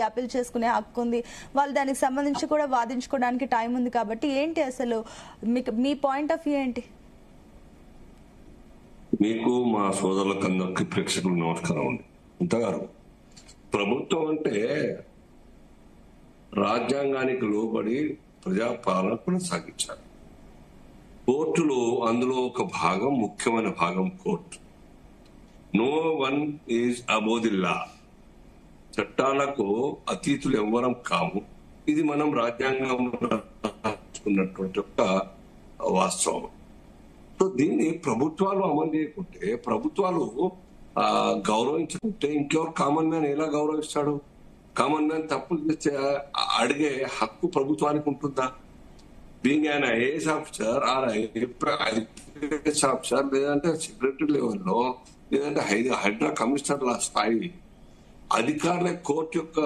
Appeal చేసుకునే హక్కు ఉంది. వాళ్ళు దానికి సంబంధించి కూడా వాదించుకోవడానికి టైం ఉంది. కాబట్టి ఏంటి అసలు మీ పాయింట్ ఆఫ్ వ్యూ ఏంటి? మీకు మా సోదరులకందరికి ప్రేక్షకులు నమస్కారం అండి. ఇంతగారు ప్రభుత్వం అంటే రాజ్యాంగానికి లోబడి ప్రజాపాలన కొనసాగించాలి. కోర్టులు అందులో ఒక భాగం, ముఖ్యమైన భాగం court. No one is above the law. చట్టాలకు అతీతులు ఎవ్వరం కాము. ఇది మనం రాజ్యాంగం ఉన్నటువంటి ఒక వాస్తవం. సో దీన్ని ప్రభుత్వాలు అమలు చేయకుంటే, ప్రభుత్వాలు గౌరవించుకుంటే ఇంకెవరు కామన్ మ్యాన్ ఎలా గౌరవిస్తాడు? కామన్ మ్యాన్ తప్పులు చేస్తే అడిగే హక్కు ప్రభుత్వానికి ఉంటుందా? బీయింగ్ ఆయన IAS officer or IPS officer, లేదంటే సెక్రటరీ లెవెల్లో, లేదంటే హైడ్రా కమిషనర్ల స్థాయి అధికారుల కోర్టు యొక్క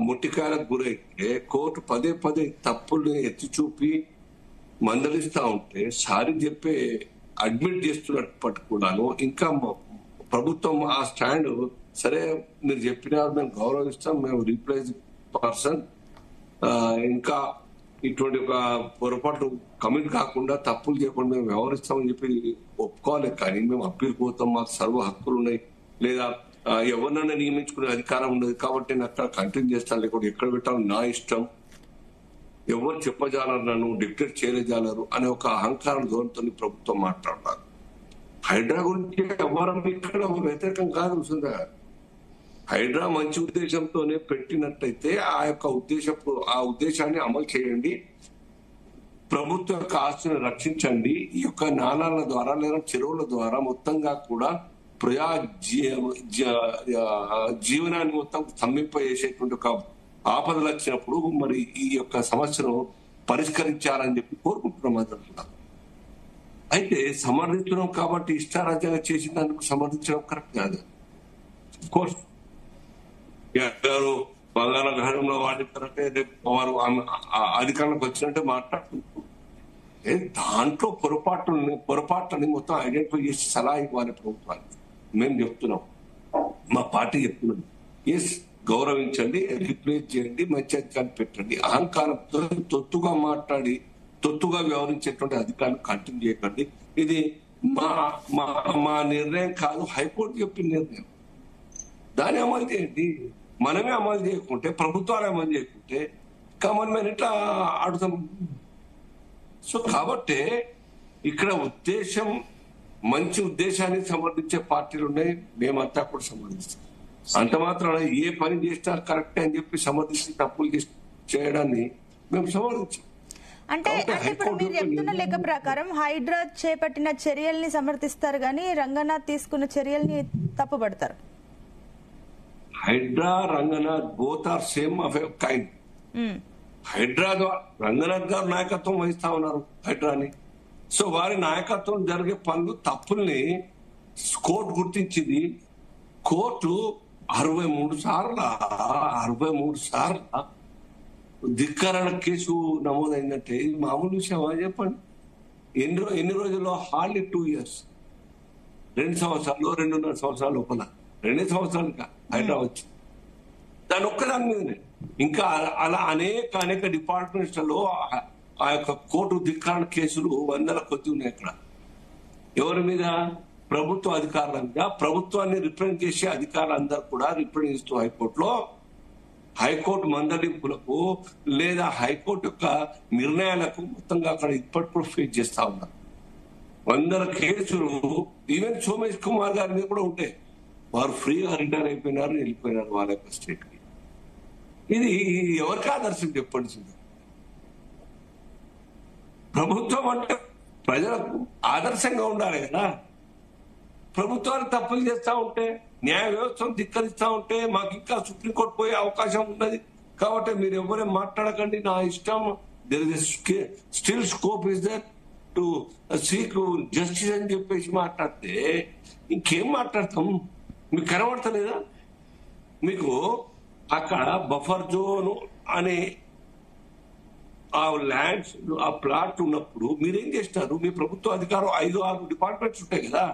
ముట్టికాయలకు గురైతే కోర్టు పదే పదే తప్పుల్ని ఎత్తి చూపి మందలిస్తా ఉంటే సారీ చెప్పే అడ్మిట్ చేస్తున్నప్పటికీ కూడాను ఇంకా ప్రభుత్వం ఆ స్టాండ్, సరే మీరు చెప్పినారు మేము గౌరవిస్తాం, మేము రీప్లేస్ పర్సన్ ఇంకా ఇటువంటి ఒక పొరపాటు కమిట్ కాకుండా తప్పులు చేయకుండా మేము వ్యవహరిస్తామని చెప్పి ఒప్పుకోవాలి. కానీ మేము అప్పీల్ పోతాం, మాకు సర్వ హక్కులు ఉన్నాయి, లేదా ఎవరినైనా నియమించుకునే అధికారం ఉండదు కాబట్టి నేను అక్కడ కంటిన్యూ చేస్తాను, లేకపోతే ఎక్కడ పెట్టాలో నా ఇష్టం, ఎవరు చెప్పజాలరు, నన్ను డిక్టేట్ చేయలేజాలరు అనే ఒక అహంకారం ధోరణితో ప్రభుత్వం మాట్లాడాలి. హైడ్రా గురించి ఎవరం ఇక్కడ వ్యతిరేకం కాదు. హైడ్రా మంచి ఉద్దేశంతోనే పెట్టినట్టయితే ఆ ఉద్దేశాన్ని అమలు చేయండి. ప్రభుత్వ యొక్క ఆస్తులను రక్షించండి. ఈ యొక్క నాళాల ద్వారా లేదా చెరువుల ద్వారా మొత్తంగా కూడా ప్రజా జీవనాన్ని మొత్తం స్తంభింపజేసేటువంటి ఒక ఆపదలు వచ్చినప్పుడు మరి ఈ యొక్క సమస్యను పరిష్కరించాలని చెప్పి కోరుకుంటున్నాం. అయితే సమర్థించడం కాబట్టి ఇష్టారాజ్యంగా చేసిన దానికి సమర్థించడం కరెక్ట్ కాదు. కోర్స్ ఎవరు బంగాళాఖాతంలో వాడిస్తారంటే వారు అధికారంలోకి వచ్చినట్టే మాట్లాడుతున్నారు. దాంట్లో పొరపాట్లని మొత్తం ఐడెంటిఫై చేసి సలహా ఇవ్వాలి ప్రభుత్వానికి. మేము చెప్తున్నాం, మా పార్టీ చెప్తున్నాం, ఎస్ గౌరవించండి, రిప్లేస్ చేయండి, మంచి అధికారులు పెట్టండి. అహంకారంతో తొత్తుగా మాట్లాడి తొత్తుగా వ్యవహరించేటువంటి అధికారులు కంటిన్యూ చేయకండి. ఇది మా నిర్ణయం కాదు, హైకోర్టు చెప్పిన నిర్ణయం. దాన్ని అమలు చేయండి. మనమే అమలు చేయకుంటే, ప్రభుత్వాలు అమలు చేయకుంటే కామన్ మ్యాన్ ఎట్లా ఆడుతాం? సో కాబట్టి ఇక్కడ ఉద్దేశం, మంచి ఉద్దేశాన్ని సమర్థించే పార్టీలు ఉన్నాయి, మేమంతా కూడా సమర్థిస్తాం. అంత మాత్రాన ఏ పని చేసినా కరెక్ట్ అని చెప్పి సమర్థించి తప్పులు చేయడాన్ని మేము సమర్థించాం. అంటే ఇప్పుడు మీరు చెప్తున్న లెక్క ప్రకారం హైడ్రా చేపట్టిన చర్యల్ని సమర్థిస్తారు కానీ రంగనాథ్ తీసుకున్న చర్యల్ని తప్పుపడతారు. Hydraa, Ranganath both are same of kind. Hydraa Ranganath గారు నాయకత్వం వహిస్తా ఉన్నారు హైడ్రాని. సో వారి నాయకత్వం జరిగే పనులు తప్పుల్ని కోర్టు గుర్తించింది. కోర్టు 63 సార్లు ధిక్కరణ కేసు నమోదైందంటే ఇది మామూలు విషయమా చెప్పండి? ఎన్ని రోజుల్లో? హార్డ్లీ 2 years, 2 సంవత్సరాలు, 2.5 సంవత్సరాల లోపల, 2 సంవత్సరాలుగా హైదరాబాద్ వచ్చి దాని ఒక్కదాని మీదనే ఇంకా అలా అనేక డిపార్ట్మెంట్స్లలో ఆ యొక్క కోర్టు ధిక్కరణ కేసులు వందల కొద్ది ఉన్నాయి. ఇక్కడ ఎవరి మీద? ప్రభుత్వ అధికారుల మీద. ప్రభుత్వాన్ని రిప్రజెంట్ చేసే అధికారులందరూ కూడా రిప్రజెంట్ చేస్తూ హైకోర్టులో హైకోర్టు మందలింపులకు లేదా హైకోర్టు యొక్క నిర్ణయాలకు మొత్తంగా అక్కడ ఇప్పటి కూడా ఫేస్ చేస్తా ఉన్నారు. వందల కేసులు ఈవెన్ సోమేష్ కుమార్ గారి మీద కూడా ఉంటాయి. వారు ఫ్రీగా రిటైర్ అయిపోయినారు, వెళ్ళిపోయినారు వాళ్ళ యొక్క స్టేట్ కి. ఇది ఎవరికి ఆదర్శం చెప్పండి? ప్రభుత్వం అంటే ప్రజలకు ఆదర్శంగా ఉండాలి కదా. ప్రభుత్వాలు తప్పులు చేస్తా ఉంటే, న్యాయ వ్యవస్థను ధిక్కరిస్తా ఉంటే మాకు ఇంకా సుప్రీంకోర్టు పోయే అవకాశం ఉన్నది. కాబట్టి మీరు ఎవరేం మాట్లాడకండి, నా ఇష్టం, there is still scope is that to seek justice అని చెప్పేసి మాట్లాడితే ఇంకేం మాట్లాడతాం? మీకు కనబడతలేదా? మీకు అక్కడ బఫర్ జోన్ అనే ఆ ల్యాండ్స్, ఆ ప్లాట్ ఉన్నప్పుడు మీరేం చేస్తారు? మీ ప్రభుత్వ అధికారం 5-6 డిపార్ట్మెంట్స్ ఉంటాయి కదా.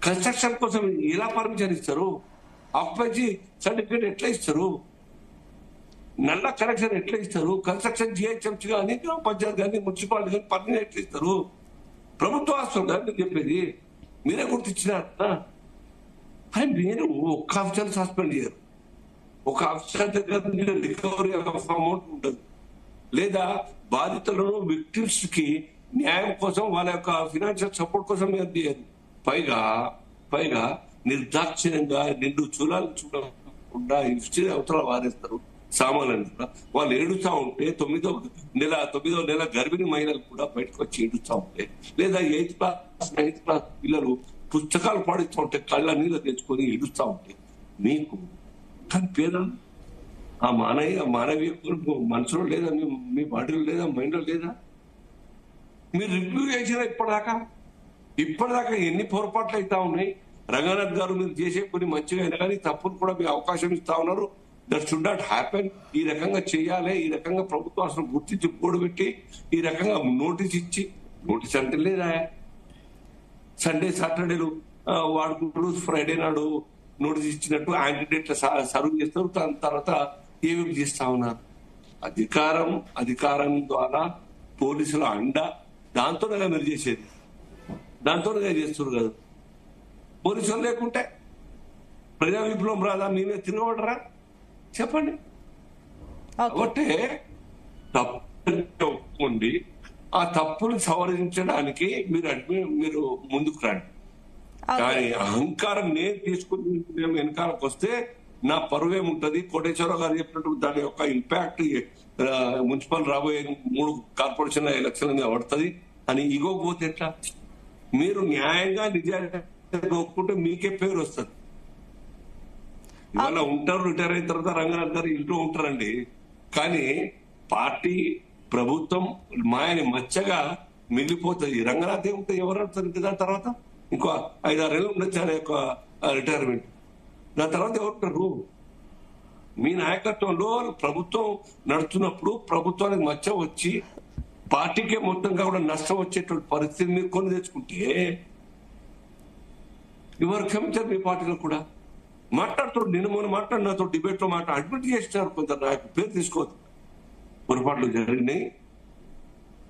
కన్స్ట్రక్షన్ కోసం ఎలా పర్మిషన్ ఇస్తారు? ఆక్యుపెన్సీ సర్టిఫికేట్ ఎట్లా ఇస్తారు? నల్ల కనెక్షన్ ఎట్లా ఇస్తారు? కన్స్ట్రక్షన్ జిహెచ్ఎంసీ కానీ గ్రామ పంచాయతీ కానీ మున్సిపాలిటీ కానీ పర్మిషన్ ఎట్లా ఇస్తారు? ప్రభుత్వ ఆస్తులు కానీ మీరు చెప్పేది మీరే గుర్తించినారా? అని మీరు ఒక్క ఆఫీసర్ సస్పెండ్ చేయరు, ఒక ఆఫీసర్ దగ్గర రికవరీ ఆఫ్ అమౌంట్ ఉంటుంది, లేదా బాధితులను విక్టిమ్స్ కి న్యాయం కోసం వాళ్ళ యొక్క ఫినాన్షియల్ సపోర్ట్ కోసం మీరు చేయరు. పైగా నిర్దాక్షిణ్యంగా నిండు చూడాలని చూడకుండా హిస్టరీ అవతల వారేస్తారు సామాన్యులు కూడా. వాళ్ళు ఏడుస్తా ఉంటే 9వ నెల గర్భిణీ మహిళలు కూడా బయటకు వచ్చి ఏడుస్తా ఉంటే, లేదా 8th క్లాస్ 9th క్లాస్ పిల్లలు పుస్తకాలు పాడిస్తూ ఉంటే కళ్ళ నీళ్ళు తెచ్చుకొని ఏడుస్తా ఉంటే మీకు కానీ పేదలు ఆ మానవీయ మనసులో లేదా, మీ బాడీలో లేదా, మైండ్లో లేదా? మీరు రివ్యూ చేసినా ఇప్పటిదాకా ఎన్ని పొరపాట్లు అవుతా ఉన్నాయి? రంగనాథ్ గారు మీరు చేసే కొన్ని మంచిగా అయినా కానీ తప్పులు కూడా మీరు అవకాశం ఇస్తా ఉన్నారు. That should not happen. ఈ రకంగా చేయాలి, ఈ రకంగా ప్రభుత్వం అసలు గుర్తించి పెట్టి ఈ రకంగా నోటీస్ అంటే లేదా? సండే సాటర్డేలు వాడుకుంటూ ఫ్రైడే నాడు నోటీస్ ఇచ్చినట్టు యాంటీడేట్ సర్వ్ చేస్తారు. దాని తర్వాత ఏమేమి చేస్తా ఉన్నారు? అధికారం ద్వారా పోలీసుల అండ, దాంతోనే మీరు చేసేది, దాంతోనే చేస్తారు కదా. పోలీసులు లేకుంటే ప్రజా విప్లవం రాదా? మేమే తిరగబడరా? చెప్పండి. కాబట్టి తప్పు ఒప్పుకోండి, ఆ తప్పును సవరించడానికి మీరు ముందుకు రండి. కానీ అహంకారం నేను తీసుకుని వెనకాలకు వస్తే నా పరువేముంటది? కోటేశ్వరరావు గారు చెప్పినట్టు దాని యొక్క ఇంపాక్ట్ మున్సిపల్ రాబోయే 3 కార్పొరేషన్ ఎలక్షన్ మీద పడుతుంది అని ఈగో పోతే ఎట్లా? మీరు న్యాయంగా నిజాయితీగా ఒప్పుకుంటే మీకే పేరు వస్తుంది. ఇవాళ ఉంటారు, రిటైర్ అయిన తర్వాత రంగనాథ్ గారు ఇంట్లో ఉంటారండి. కానీ పార్టీ ప్రభుత్వం మాయని మచ్చగా మిగిలిపోతుంది. రంగనాథ్ ఏముంటుంది? ఎవరు అడుగుతారు దాని తర్వాత? ఇంకో 5-6 ఏళ్ళు ఉండొచ్చు ఆయన యొక్క రిటైర్మెంట్. దాని తర్వాత ఎవరుంటారు? మీ నాయకత్వంలో ప్రభుత్వం నడుస్తున్నప్పుడు ప్రభుత్వానికి మచ్చ వచ్చి పార్టీకే మొత్తంగా కూడా నష్టం వచ్చేటువంటి పరిస్థితి మీరు కొని తెచ్చుకుంటే ఎవరు క్షమించారు? మీ పార్టీలో కూడా మాట్లాడుతారు. నిన్న మొన్న నాతో డిబేట్ లో అడ్మిట్ చేసినారు కొందరు నాయకులు, పేరు తీసుకోవద్దు. పొరపాట్లు జరిగినాయి,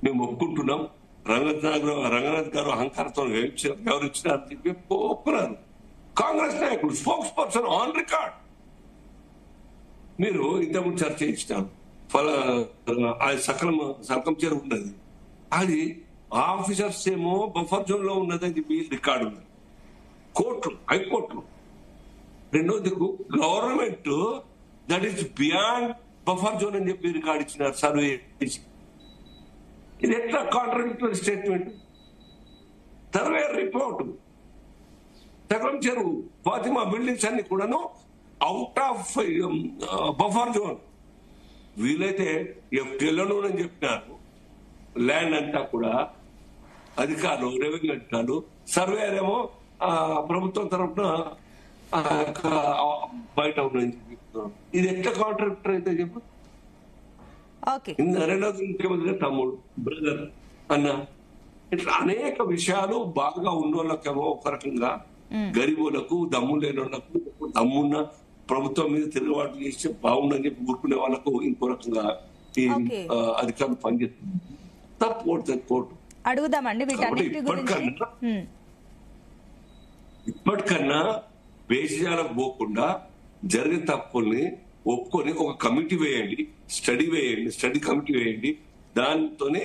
మేము ఒప్పుకుంటున్నాం. రంగనాథ్ గారు అహంకారంతో వ్యవహరించినారని చెప్పి ఒప్పుకున్నారు. కాంగ్రెస్ నాయకుడు స్పోక్స్ పర్సన్ ఆన్ రికార్డ్ మీరు ఇంతకుముందు చర్చ ఇచ్చినారు. సకలం చేరు ఉన్నది, అది ఆఫీసర్స్ ఏమో బఫర్ జోన్ లో ఉన్నదని మీ రికార్డు ఉన్నది హైకోర్టులో. రెండోది government that is beyond buffer zone అని చెప్పి రికార్డు ఇచ్చినారు సర్వే చేసి. ఇది ఎట్లా కాంట్రాడిక్టరీ స్టేట్మెంట్? సర్వే రిపోర్ట్ సకలం చెరువు ఫాతిమా బిల్డింగ్స్ అన్ని కూడాను అవుట్ ఆఫ్ బఫర్ జోన్. వీలైతే ఎఫ్టీఎల్లోనూ అని చెప్పినారు. ల్యాండ్ అంతా కూడా అధికారులు, రెవెన్యూ అధికారులు, సర్వేయర్ ఏమో ప్రభుత్వం తరఫున బయట ఉందని చెప్తున్నారు. ఇది ఎట్లా కాంట్రాక్టర్ అయితే చెప్పు. రెండవది ముఖ్యమంత్రి తమ్ముడు, బ్రదర్, అన్న, ఇట్లా అనేక విషయాలు బాగా ఉన్నోళ్ళకేమో ఒక రకంగా, గరీబులకు, దమ్ము లేని వాళ్ళకు, దమ్మున్న ప్రభుత్వం మీద తిరుగుబాటు చేస్తే బాగుందని చెప్పి ఊరుకునే వాళ్ళకు ఇంకో రకంగా ఈ అధికారులు పనిచేస్తుంది. తప్పు కోర్టు అడుగుదామండి. ఇప్పటికన్నా వేషాలకు పోకుండా జరిగిన తప్పుల్ని ఒప్పుకొని ఒక కమిటీ వేయండి, స్టడీ కమిటీ వేయండి. దాంతోనే